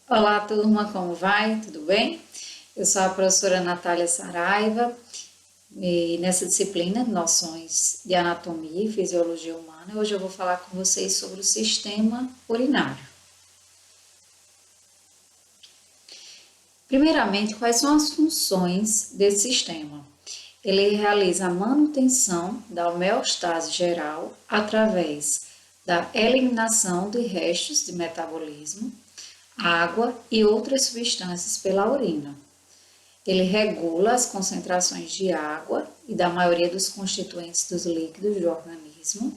Olá, turma, como vai? Tudo bem? Eu sou a professora Natália Saraiva e nessa disciplina de Noções de Anatomia e Fisiologia Humana, hoje eu vou falar com vocês sobre o sistema urinário. Primeiramente, quais são as funções desse sistema? Ele realiza a manutenção da homeostase geral através da eliminação de restos de metabolismo, água e outras substâncias pela urina. Ele regula as concentrações de água e da maioria dos constituintes dos líquidos do organismo,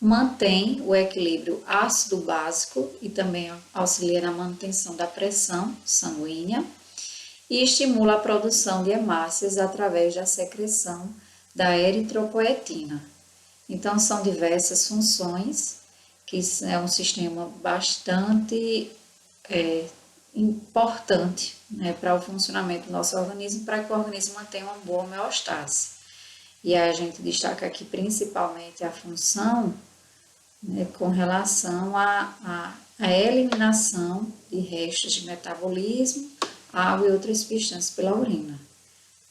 mantém o equilíbrio ácido-básico e também auxilia na manutenção da pressão sanguínea e estimula a produção de hemácias através da secreção da eritropoetina. Então, são diversas funções, que é um sistema bastante importante, né, para o funcionamento do nosso organismo, para que o organismo mantenha uma boa homeostase. E a gente destaca aqui principalmente a função, né, com relação à eliminação de restos de metabolismo, água e outras substâncias pela urina,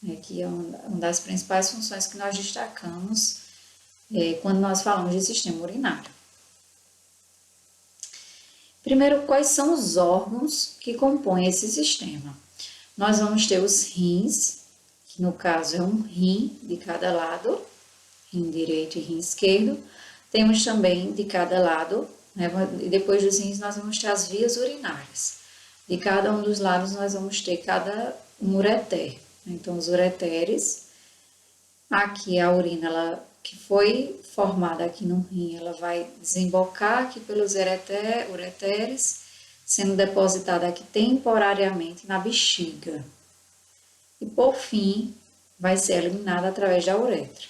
né, que é uma das principais funções que nós destacamos quando nós falamos de sistema urinário. Primeiro, quais são os órgãos que compõem esse sistema? Nós vamos ter os rins, que no caso é um rim de cada lado, rim direito e rim esquerdo. Temos também de cada lado, né, e depois dos rins nós vamos ter as vias urinárias. De cada um dos lados nós vamos ter um ureter. Então, os ureteres, aqui a urina que foi formada aqui no rim, ela vai desembocar aqui pelos ureteres, sendo depositada aqui temporariamente na bexiga. E por fim, vai ser eliminada através da uretra.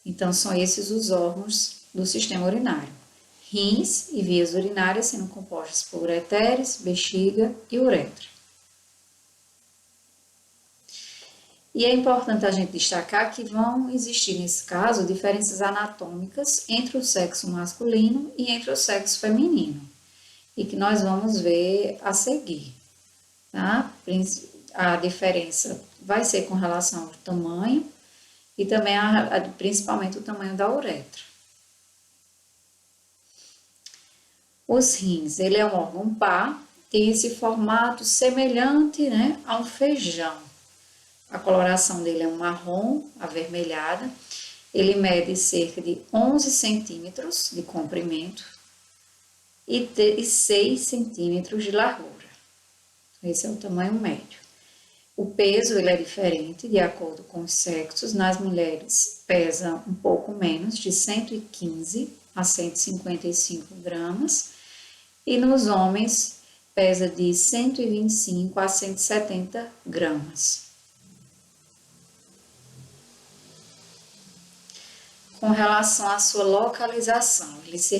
Então, são esses os órgãos do sistema urinário. Rins e vias urinárias sendo compostas por ureteres, bexiga e uretra. E é importante a gente destacar que vão existir, nesse caso, diferenças anatômicas entre o sexo masculino e entre o sexo feminino, e que nós vamos ver a seguir, tá? A diferença vai ser com relação ao tamanho e também principalmente o tamanho da uretra. Os rins, ele é um órgão par, tem esse formato semelhante, né, a um feijão. A coloração dele é um marrom avermelhada, ele mede cerca de 11 centímetros de comprimento e 6 centímetros de largura. Esse é o tamanho médio. O peso ele é diferente de acordo com os sexos. Nas mulheres pesa um pouco menos, de 115 a 155 gramas, e nos homens pesa de 125 a 170 gramas. Com relação à sua localização, eles se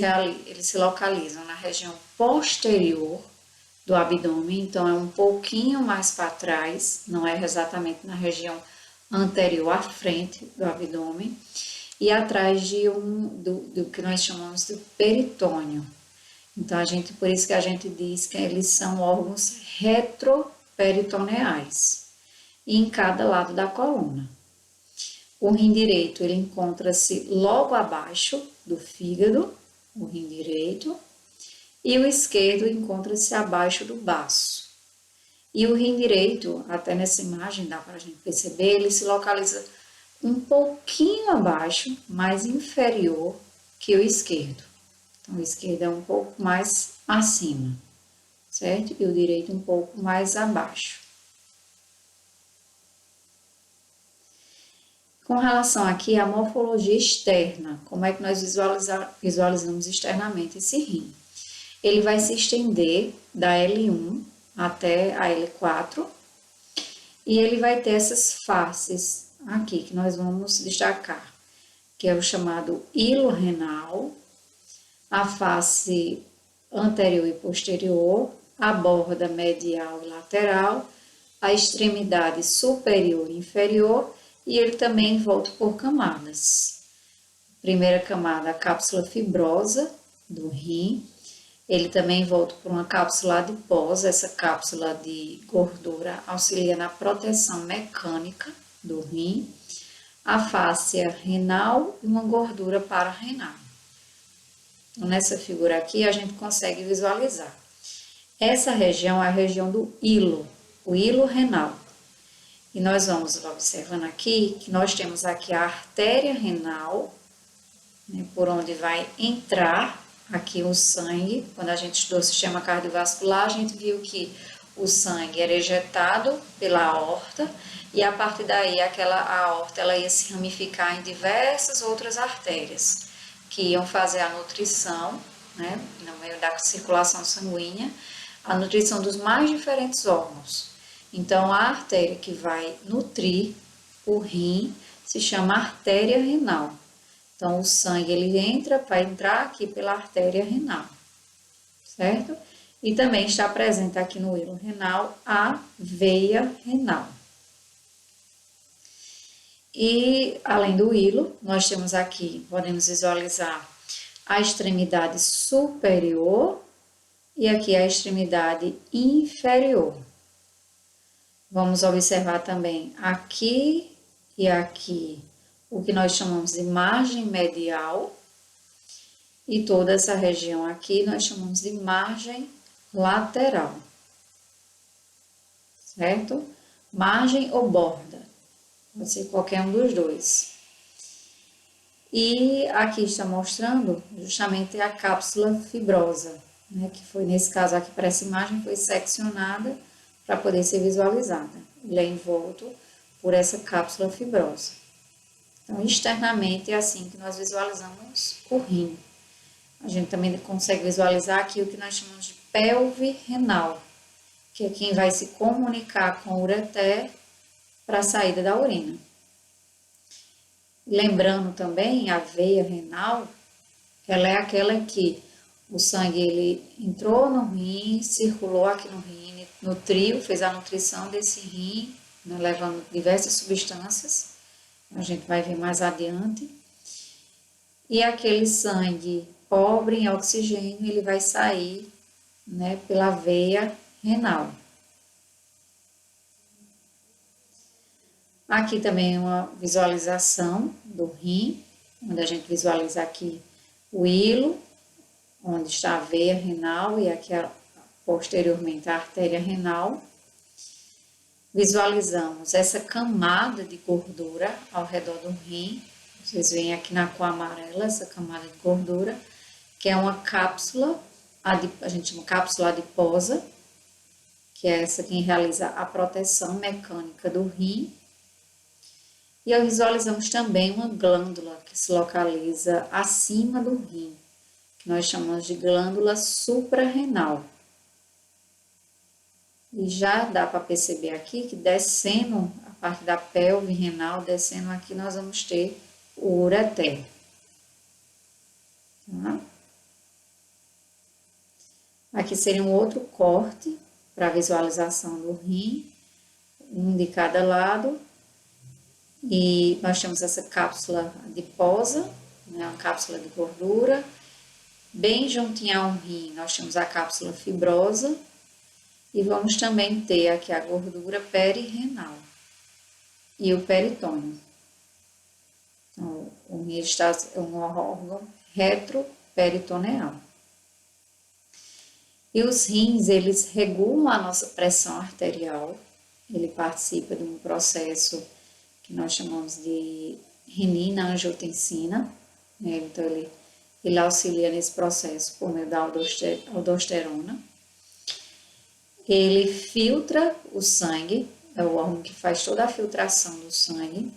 localizam na região posterior do abdômen, então é um pouquinho mais para trás, não é exatamente na região anterior à frente do abdômen, e atrás do que nós chamamos de peritônio. Então, por isso que a gente diz que eles são órgãos retroperitoneais, e em cada lado da coluna. O rim direito, ele encontra-se logo abaixo do fígado, o rim direito, e o esquerdo encontra-se abaixo do baço. E o rim direito, até nessa imagem dá para a gente perceber, ele se localiza um pouquinho abaixo, mais inferior que o esquerdo. Então, o esquerdo é um pouco mais acima, certo? E o direito um pouco mais abaixo. Com relação aqui à morfologia externa, como é que nós visualizamos externamente esse rim? Ele vai se estender da L1 até a L4 e ele vai ter essas faces aqui que nós vamos destacar, que é o chamado hilo renal, a face anterior e posterior, a borda medial e lateral, a extremidade superior e inferior, e ele também envolto por camadas. Primeira camada, a cápsula fibrosa do rim, Ele também volta por uma cápsula adiposa. Essa cápsula de gordura auxilia na proteção mecânica do rim, a fáscia renal e uma gordura pararenal. Então, nessa figura aqui, a gente consegue visualizar. Essa região é a região do hilo, o hilo renal. E nós vamos observando aqui que nós temos aqui a artéria renal, né, por onde vai entrar aqui o sangue. Quando a gente estudou o sistema cardiovascular, a gente viu que o sangue era ejetado pela aorta e a partir daí a aorta ela ia se ramificar em diversas outras artérias que iam fazer a nutrição, né, no meio da circulação sanguínea, a nutrição dos mais diferentes órgãos. Então, a artéria que vai nutrir o rim se chama artéria renal. Então, o sangue ele vai entrar aqui pela artéria renal, certo? E também está presente aqui no hilo renal a veia renal. E, além do hilo, nós temos aqui, podemos visualizar a extremidade superior e aqui a extremidade inferior. Vamos observar também aqui e aqui o que nós chamamos de margem medial e toda essa região aqui nós chamamos de margem lateral, certo? Margem ou borda, pode ser qualquer um dos dois. E aqui está mostrando justamente a cápsula fibrosa, né, que foi, nesse caso aqui para essa imagem, foi seccionada para poder ser visualizada. Ele é envolto por essa cápsula fibrosa. Então, externamente é assim que nós visualizamos o rim. A gente também consegue visualizar aqui o que nós chamamos de pelve renal, que é quem vai se comunicar com o ureter para a saída da urina. Lembrando também, a veia renal, ela é aquela que o sangue ele entrou no rim, circulou aqui no rim, nutriu, fez a nutrição desse rim, né, levando diversas substâncias, a gente vai ver mais adiante. E aquele sangue pobre em oxigênio, ele vai sair, né, pela veia renal. Aqui também é uma visualização do rim, onde a gente visualiza aqui o hilo, onde está a veia renal e aqui posteriormente a artéria renal. Visualizamos essa camada de gordura ao redor do rim. Vocês veem aqui na cor amarela essa camada de gordura, que é uma cápsula, a gente chama cápsula adiposa, que é essa que realiza a proteção mecânica do rim. E visualizamos também uma glândula que se localiza acima do rim, que nós chamamos de glândula suprarrenal. E já dá para perceber aqui que descendo a parte da pelve renal, descendo aqui, nós vamos ter o ureter. Tá? Aqui seria um outro corte para visualização do rim, um de cada lado. E nós temos essa cápsula adiposa, né, uma cápsula de gordura. Bem juntinho ao rim, nós temos a cápsula fibrosa. E vamos também ter aqui a gordura perirenal e o peritônio. Então, o rim é um órgão retroperitoneal. E os rins, eles regulam a nossa pressão arterial. Ele participa de um processo que nós chamamos de renina-angiotensina, né? Então, ele auxilia nesse processo por meio da aldosterona. Ele filtra o sangue, é o órgão que faz toda a filtração do sangue,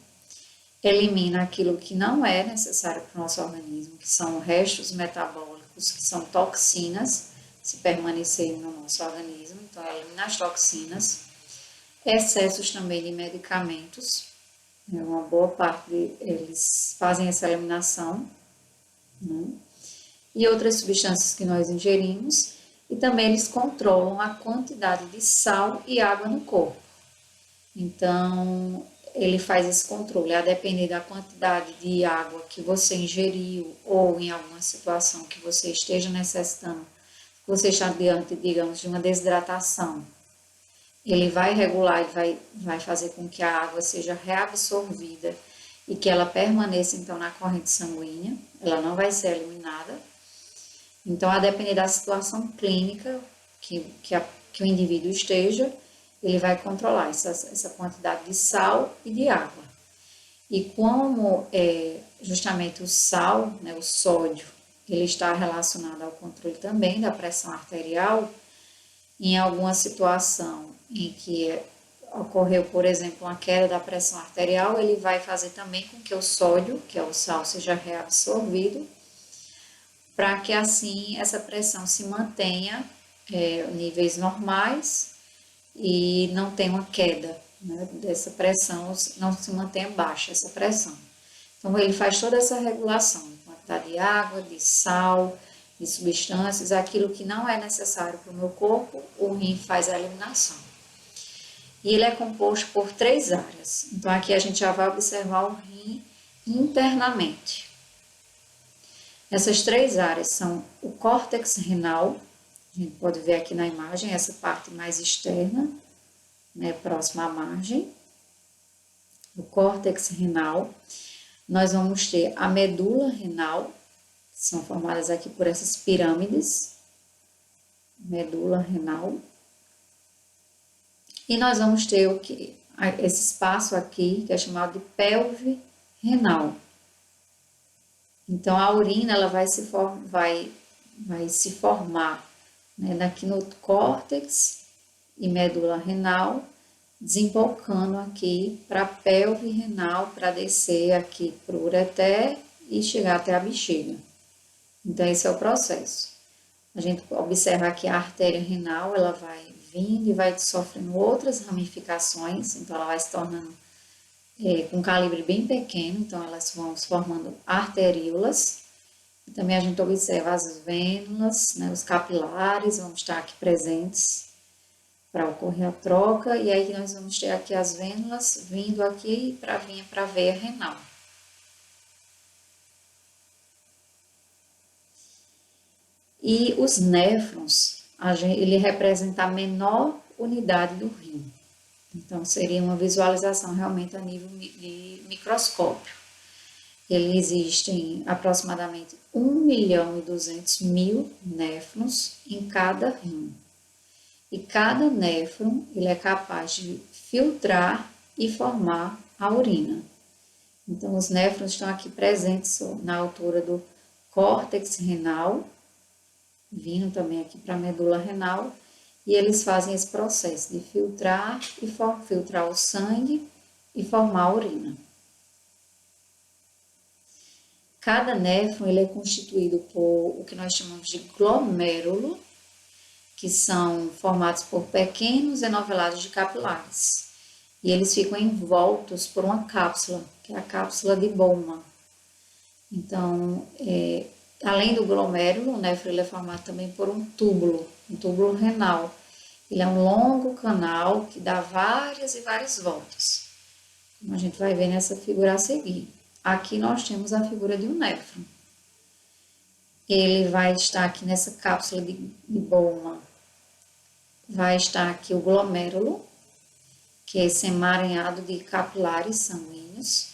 elimina aquilo que não é necessário para o nosso organismo, que são restos metabólicos, que são toxinas, se permanecerem no nosso organismo, então elimina as toxinas, excessos também de medicamentos, uma boa parte eles fazem essa eliminação, né? E outras substâncias que nós ingerimos, e também eles controlam a quantidade de sal e água no corpo. Então, ele faz esse controle, a depender da quantidade de água que você ingeriu ou em alguma situação que você esteja necessitando você está diante, digamos, de uma desidratação, ele vai regular e vai fazer com que a água seja reabsorvida e que ela permaneça, então, na corrente sanguínea, ela não vai ser eliminada. Então, a depender da situação clínica que o indivíduo esteja, ele vai controlar essa quantidade de sal e de água. E como justamente o sal, né, o sódio, ele está relacionado ao controle também da pressão arterial, em alguma situação em que ocorreu, por exemplo, uma queda da pressão arterial, ele vai fazer também com que o sódio, que é o sal, seja reabsorvido, para que assim essa pressão se mantenha níveis normais e não tenha uma queda, né, dessa pressão, não se mantenha baixa essa pressão. Então ele faz toda essa regulação de quantidade de água, de sal, de substâncias, aquilo que não é necessário para o meu corpo, o rim faz a eliminação. E ele é composto por 3 áreas. Então aqui a gente já vai observar o rim internamente. Essas 3 áreas são o córtex renal, a gente pode ver aqui na imagem, essa parte mais externa, né, próxima à margem, o córtex renal. Nós vamos ter a medula renal, que são formadas aqui por essas pirâmides, medula renal. E nós vamos ter o que? Esse espaço aqui, que é chamado de pelve renal. Então, a urina ela vai se formar, né, aqui no córtex e medula renal, desembocando aqui para a pelve renal, para descer aqui para o ureter e chegar até a bexiga. Então, esse é o processo. A gente observa que a artéria renal, ela vai vindo e vai sofrendo outras ramificações, então ela vai se tornando com calibre bem pequeno, então elas vão se formando arteríolas. E também a gente observa as vênulas, né, os capilares vão estar aqui presentes para ocorrer a troca, e aí nós vamos ter aqui as vênulas vindo aqui para vir para a veia renal. E os néfrons, ele representa a menor unidade do rim. Então, seria uma visualização realmente a nível de microscópio. Ele existem aproximadamente 1.200.000 néfrons em cada rim. E cada néfron ele é capaz de filtrar e formar a urina. Então, os néfrons estão aqui presentes na altura do córtex renal, vindo também aqui para a medula renal, e eles fazem esse processo de filtrar o sangue e formar a urina. Cada néfron ele é constituído por o que nós chamamos de glomérulo, que são formados por pequenos enovelados de capilares. E eles ficam envoltos por uma cápsula, que é a cápsula de Bowman. Então, além do glomérulo, o néfron ele é formado também por um túbulo renal. Ele é um longo canal que dá várias e várias voltas, como a gente vai ver nessa figura a seguir. Aqui nós temos a figura de um néfron. Ele vai estar aqui nessa cápsula de Bowman. Vai estar aqui o glomérulo, que é esse emaranhado de capilares sanguíneos,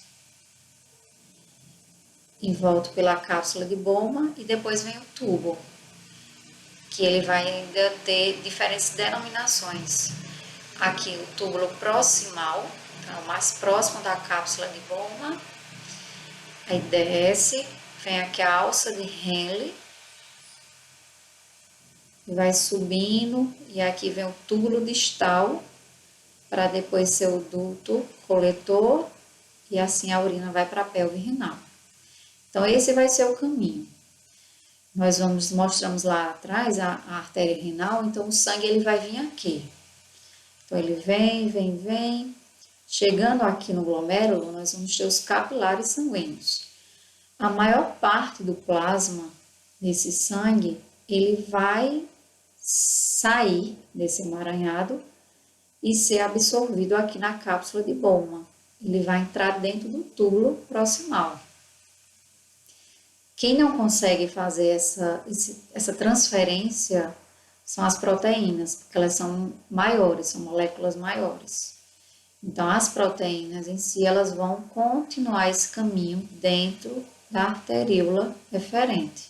envolto pela cápsula de Bowman, e depois vem o tubo, que ele vai ainda ter diferentes denominações. Aqui o túbulo proximal, então, mais próximo da cápsula de Bowman, aí desce, vem aqui a alça de Henle, e vai subindo, e aqui vem o túbulo distal, para depois ser o duto coletor, e assim a urina vai para a pelve renal. Então, esse vai ser o caminho. Nós mostramos lá atrás a artéria renal, então o sangue ele vai vir aqui. Então, ele vem. Chegando aqui no glomérulo, nós vamos ter os capilares sanguíneos. A maior parte do plasma desse sangue, ele vai sair desse emaranhado e ser absorvido aqui na cápsula de Bowman. Ele vai entrar dentro do túbulo proximal. Quem não consegue fazer essa transferência são as proteínas, porque elas são maiores, são moléculas maiores. Então, as proteínas em si, elas vão continuar esse caminho dentro da arteríola eferente.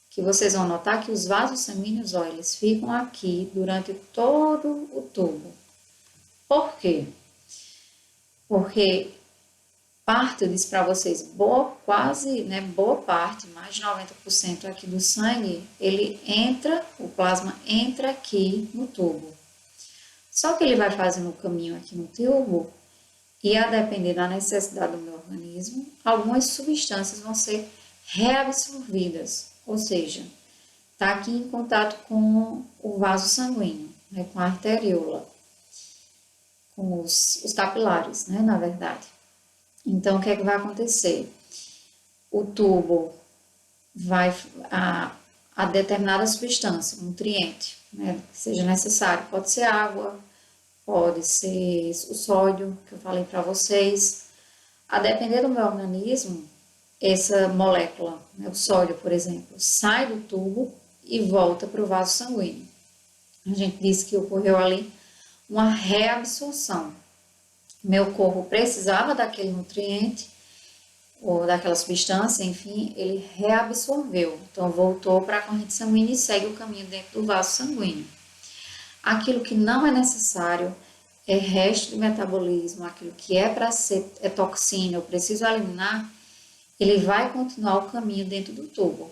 Que vocês vão notar que os vasos sanguíneos, ó, eles ficam aqui durante todo o tubo. Por quê? Porque parte, eu disse para vocês, boa parte, mais de 90% aqui do sangue, ele entra, o plasma entra aqui no tubo. Só que ele vai fazendo o caminho aqui no tubo e, a depender da necessidade do meu organismo, algumas substâncias vão ser reabsorvidas, ou seja, está aqui em contato com o vaso sanguíneo, né, com a arteríola, com os capilares, né, na verdade. Então, o que é que vai acontecer? O tubo vai a determinada substância, um nutriente, né, que seja necessário. Pode ser água, pode ser o sódio, que eu falei para vocês. A depender do meu organismo, essa molécula, né, o sódio, por exemplo, sai do tubo e volta para o vaso sanguíneo. A gente disse que ocorreu ali uma reabsorção. Meu corpo precisava daquele nutriente ou daquela substância, enfim, ele reabsorveu. Então, voltou para a corrente sanguínea e segue o caminho dentro do vaso sanguíneo. Aquilo que não é necessário é resto de metabolismo, aquilo que é para ser toxina, eu preciso eliminar, ele vai continuar o caminho dentro do tubo.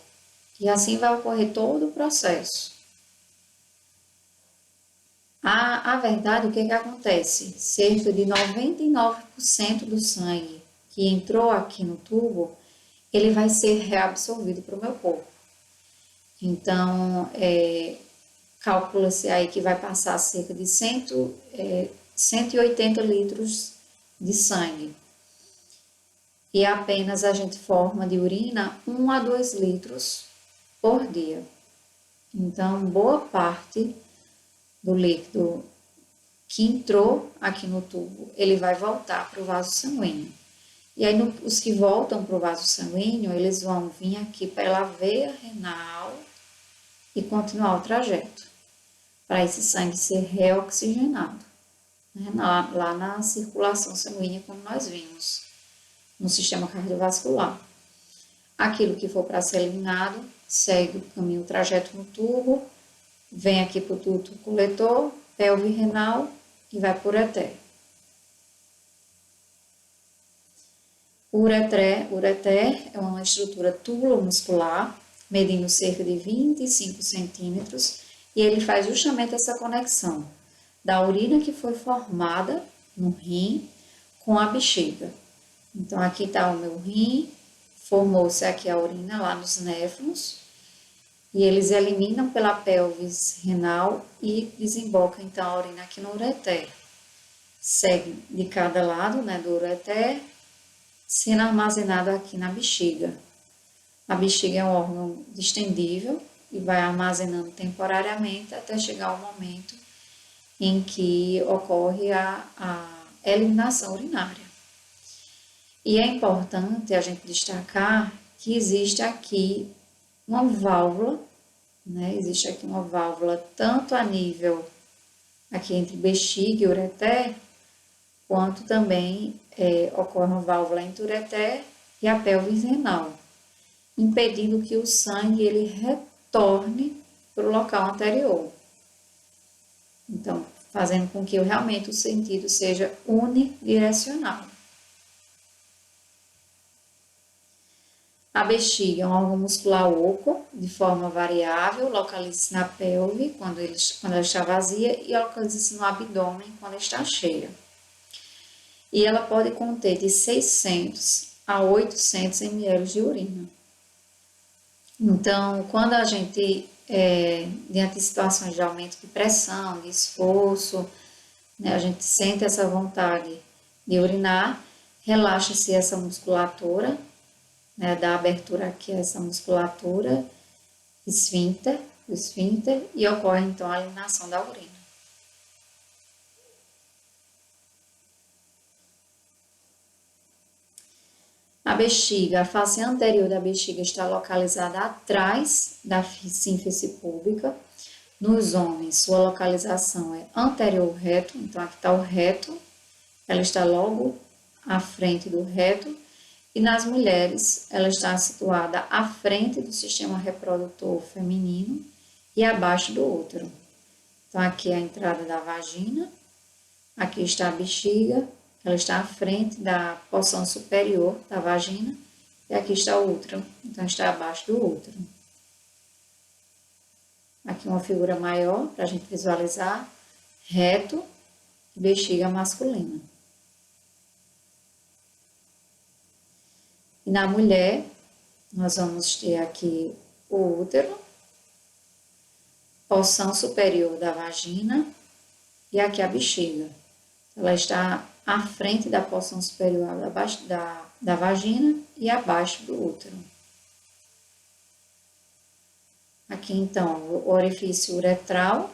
E assim vai ocorrer todo o processo. A verdade, o que acontece? Cerca de 99% do sangue que entrou aqui no tubo, ele vai ser reabsorvido para o meu corpo. Então, calcula-se aí que vai passar cerca de 180 litros de sangue. E apenas a gente forma de urina 1 a 2 litros por dia. Então, boa parte do líquido que entrou aqui no tubo, ele vai voltar para o vaso sanguíneo. E aí, os que voltam para o vaso sanguíneo, eles vão vir aqui pela veia renal e continuar o trajeto, para esse sangue ser reoxigenado, né, lá na circulação sanguínea, como nós vimos, no sistema cardiovascular. Aquilo que for para ser eliminado, segue o caminho, o trajeto no tubo, vem aqui para o duto coletor, pelve renal e vai para o ureter. O ureter é uma estrutura tubulomuscular, medindo cerca de 25 centímetros, e ele faz justamente essa conexão da urina que foi formada no rim com a bexiga. Então, aqui está o meu rim, formou-se aqui a urina lá nos néfrons, e eles eliminam pela pelvis renal e desemboca então a urina aqui no ureter. Segue de cada lado, né, do ureter, sendo armazenado aqui na bexiga. A bexiga é um órgão distendível e vai armazenando temporariamente até chegar o momento em que ocorre a eliminação urinária. E é importante a gente destacar que existe aqui uma válvula, né? Existe aqui uma válvula tanto a nível aqui entre bexiga e ureter, quanto também ocorre uma válvula entre o ureter e a pelvis renal, impedindo que o sangue ele retorne para o local anterior. Então, fazendo com que realmente o sentido seja unidirecional. A bexiga é um órgão muscular oco, de forma variável, localiza-se na pelve quando ela está vazia e localiza-se no abdômen quando está cheia. E ela pode conter de 600 a 800 ml de urina. Então, quando a gente, diante de situações de aumento de pressão, de esforço, né, a gente sente essa vontade de urinar, relaxa-se essa musculatura, né, dá abertura aqui a essa musculatura, esfíncter, e ocorre então a eliminação da urina. A bexiga, a face anterior da bexiga está localizada atrás da sínfise púbica. Nos homens, sua localização é anterior ao reto, então aqui está o reto, ela está logo à frente do reto. E nas mulheres, ela está situada à frente do sistema reprodutor feminino e abaixo do útero. Então, aqui é a entrada da vagina, aqui está a bexiga, ela está à frente da porção superior da vagina, e aqui está o útero, então está abaixo do útero. Aqui uma figura maior para a gente visualizar, reto e bexiga masculina. E na mulher, nós vamos ter aqui o útero, porção superior da vagina e aqui a bexiga. Ela está à frente da porção superior da vagina e abaixo do útero. Aqui então o orifício uretral,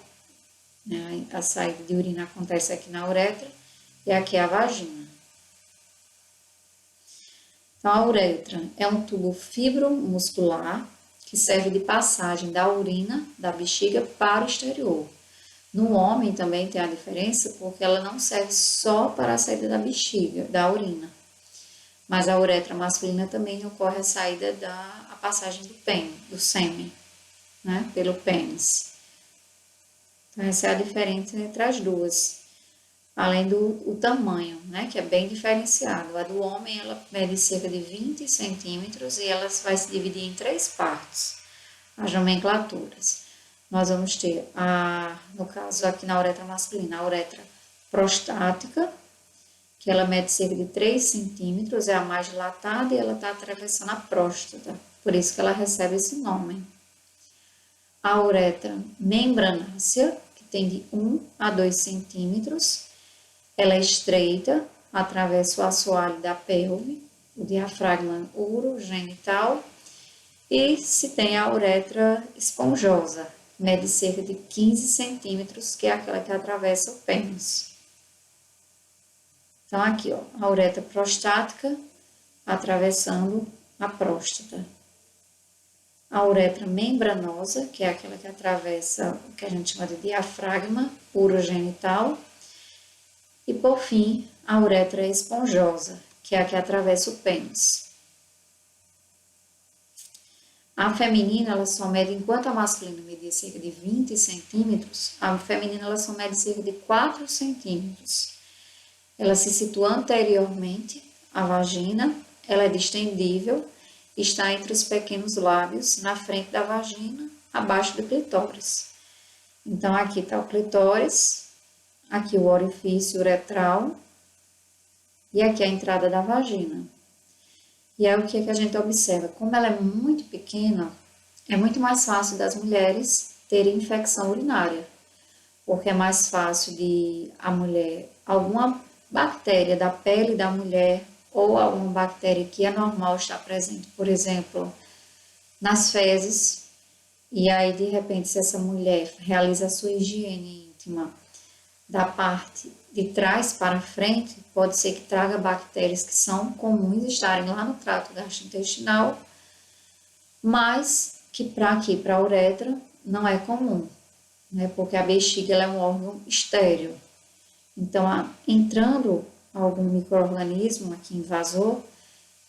né, a saída de urina acontece aqui na uretra e aqui a vagina. Então a uretra é um tubo fibromuscular que serve de passagem da urina da bexiga para o exterior. No homem também tem a diferença porque ela não serve só para a saída da bexiga, da urina. Mas a uretra masculina também ocorre a saída a passagem do pênis, do sêmen, né, pelo pênis. Então essa é a diferença entre as duas. Além do tamanho, né, que é bem diferenciado. A do homem, ela mede cerca de 20 centímetros e ela vai se dividir em 3 partes, as nomenclaturas. Nós vamos ter, no caso aqui na uretra masculina, a uretra prostática, que ela mede cerca de 3 centímetros, é a mais dilatada e ela está atravessando a próstata, por isso que ela recebe esse nome. A uretra membranácea, que tem de 1 a 2 centímetros, ela é estreita, atravessa o assoalho da pelve, o diafragma urogenital, e se tem a uretra esponjosa, mede cerca de 15 centímetros, que é aquela que atravessa o pênis. Então, aqui, ó, a uretra prostática atravessando a próstata. A uretra membranosa, que é aquela que atravessa o que a gente chama de diafragma urogenital. E, por fim, a uretra esponjosa, que é a que atravessa o pênis. A feminina, ela só mede, enquanto a masculina media cerca de 20 centímetros, a feminina ela só mede cerca de 4 centímetros. Ela se situa anteriormente à vagina, ela é distendível, está entre os pequenos lábios, na frente da vagina, abaixo do clitóris. Então, aqui está o clitóris, aqui o orifício uretral e aqui a entrada da vagina. E aí o que é que a gente observa? Como ela é muito pequena, é muito mais fácil das mulheres terem infecção urinária, porque é mais fácil de a mulher, alguma bactéria da pele da mulher ou alguma bactéria que é normal estar presente, por exemplo, nas fezes, e aí de repente se essa mulher realiza a sua higiene íntima da parte de trás para frente, pode ser que traga bactérias que são comuns estarem lá no trato gastrointestinal, mas que para aqui, para a uretra, não é comum, né? Porque a bexiga ela é um órgão estéril. Então, entrando algum micro-organismo aqui invasor,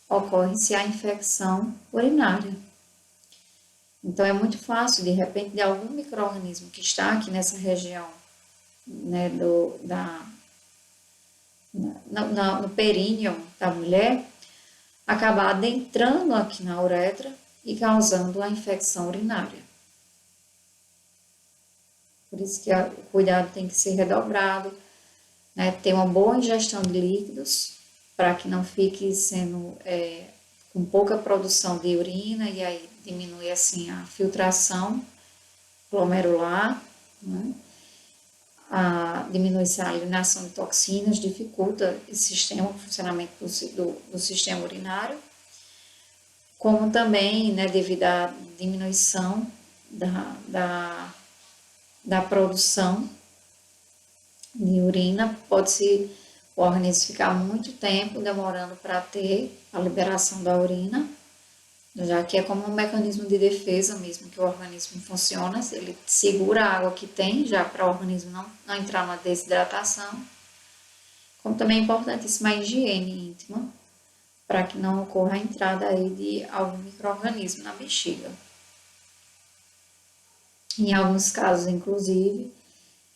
ocorre-se a infecção urinária. Então, é muito fácil, de repente, de algum micro-organismo que está aqui nessa região, né, no períneo da mulher, acabar adentrando aqui na uretra e causando a infecção urinária. Por isso que o cuidado tem que ser redobrado, né, ter uma boa ingestão de líquidos, para que não fique sendo com pouca produção de urina, e aí diminui assim a filtração glomerular, né? Diminui-se a eliminação de toxinas, dificulta esse sistema, o funcionamento do sistema urinário, como também, né, devido à diminuição da produção de urina, pode-se o organismo ficar muito tempo demorando para ter a liberação da urina, já que é como um mecanismo de defesa mesmo que o organismo funciona, ele segura a água que tem, já para o organismo não entrar numa desidratação. Como também é importantíssima a higiene íntima, para que não ocorra a entrada aí de algum micro-organismo na bexiga. Em alguns casos, inclusive,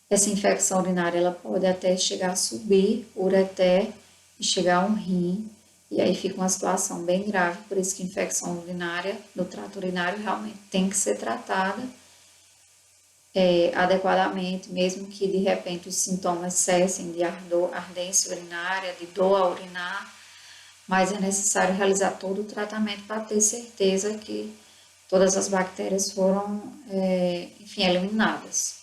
essa infecção urinária ela pode até chegar a subir o ureter e chegar a um rim, e aí fica uma situação bem grave, por isso que a infecção urinária do trato urinário realmente tem que ser tratada adequadamente, mesmo que de repente os sintomas cessem de ardência urinária, de dor a urinar, mas é necessário realizar todo o tratamento para ter certeza que todas as bactérias foram, eliminadas.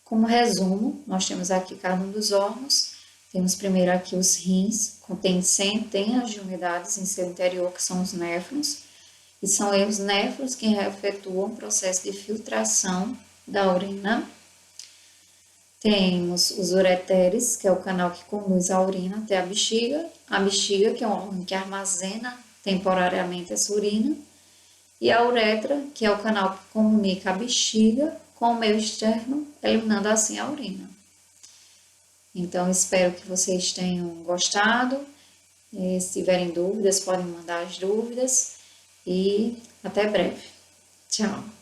Como resumo, nós temos aqui cada um dos órgãos. Temos primeiro aqui os rins, contém centenas de unidades em seu interior, que são os néfrons, e são os néfrons que efetuam o processo de filtração da urina. Temos os ureteres, que é o canal que conduz a urina até a bexiga, que é um órgão que armazena temporariamente essa urina, e a uretra, que é o canal que comunica a bexiga com o meio externo, eliminando assim a urina. Então, espero que vocês tenham gostado. Se tiverem dúvidas, podem mandar as dúvidas e até breve. Tchau!